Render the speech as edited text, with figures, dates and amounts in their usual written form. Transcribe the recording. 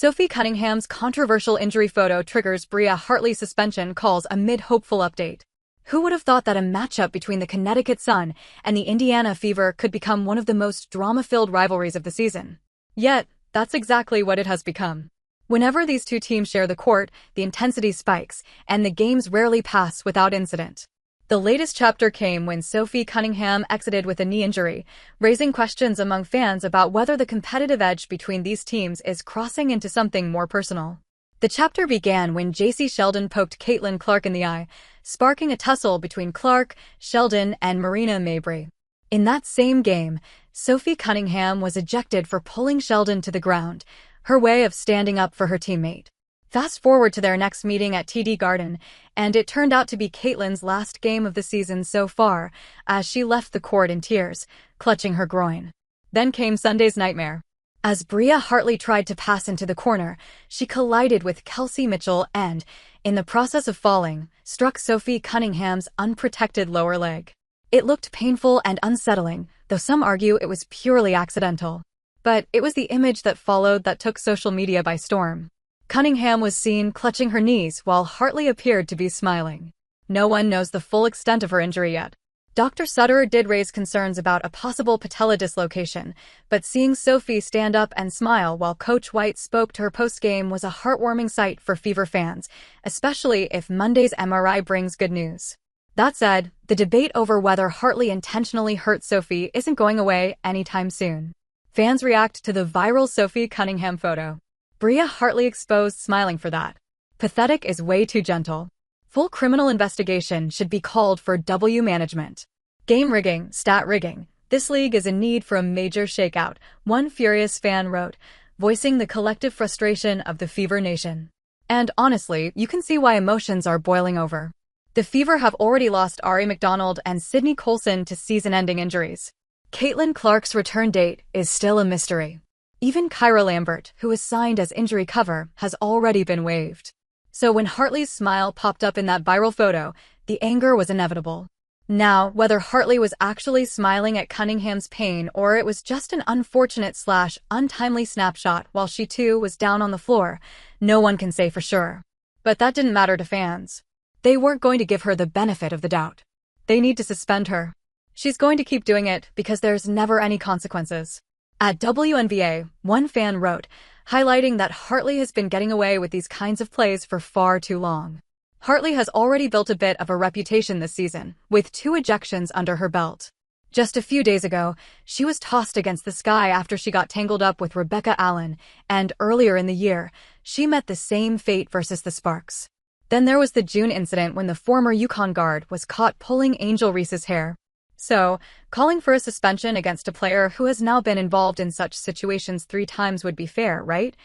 Sophie Cunningham's controversial injury photo triggers Bria Hartley's suspension calls amid hopeful update. Who would have thought that a matchup between the Connecticut Sun and the Indiana Fever could become one of the most drama-filled rivalries of the season? Yet, that's exactly what it has become. Whenever these two teams share the court, the intensity spikes, and the games rarely pass without incident. The latest chapter came when Sophie Cunningham exited with a knee injury, raising questions among fans about whether the competitive edge between these teams is crossing into something more personal. The chapter began when J.C. Sheldon poked Caitlin Clark in the eye, sparking a tussle between Clark, Sheldon, and Marina Mabrey. In that same game, Sophie Cunningham was ejected for pulling Sheldon to the ground, her way of standing up for her teammate. Fast forward to their next meeting at TD Garden, and it turned out to be Caitlin's last game of the season so far, as she left the court in tears, clutching her groin. Then came Sunday's nightmare. As Bria Hartley tried to pass into the corner, she collided with Kelsey Mitchell and, in the process of falling, struck Sophie Cunningham's unprotected lower leg. It looked painful and unsettling, though some argue it was purely accidental. But it was the image that followed that took social media by storm. Cunningham was seen clutching her knees while Hartley appeared to be smiling. No one knows the full extent of her injury yet. Dr. Sutter did raise concerns about a possible patella dislocation, but seeing Sophie stand up and smile while Coach White spoke to her post-game was a heartwarming sight for Fever fans, especially if Monday's MRI brings good news. That said, the debate over whether Hartley intentionally hurt Sophie isn't going away anytime soon. Fans react to the viral Sophie Cunningham photo. Bria Hartley exposed smiling for that. Pathetic is way too gentle. Full criminal investigation should be called for W management. Game rigging, stat rigging. This league is in need for a major shakeout, one furious fan wrote, voicing the collective frustration of the Fever Nation. And honestly, you can see why emotions are boiling over. The Fever have already lost Ari McDonald and Sydney Colson to season-ending injuries. Caitlin Clark's return date is still a mystery. Even Kyra Lambert, who was signed as injury cover, has already been waived. So when Hartley's smile popped up in that viral photo, the anger was inevitable. Now, whether Hartley was actually smiling at Cunningham's pain or it was just an unfortunate/untimely snapshot while she too was down on the floor, no one can say for sure. But that didn't matter to fans. They weren't going to give her the benefit of the doubt. They need to suspend her. She's going to keep doing it because there's never any consequences. At WNBA, one fan wrote, highlighting that Hartley has been getting away with these kinds of plays for far too long. Hartley has already built a bit of a reputation this season, with 2 ejections under her belt. Just a few days ago, she was tossed against the sky after she got tangled up with Rebecca Allen, and earlier in the year, she met the same fate versus the Sparks. Then there was the June incident when the former UConn guard was caught pulling Angel Reese's hair. So, calling for a suspension against a player who has now been involved in such situations 3 times would be fair, right?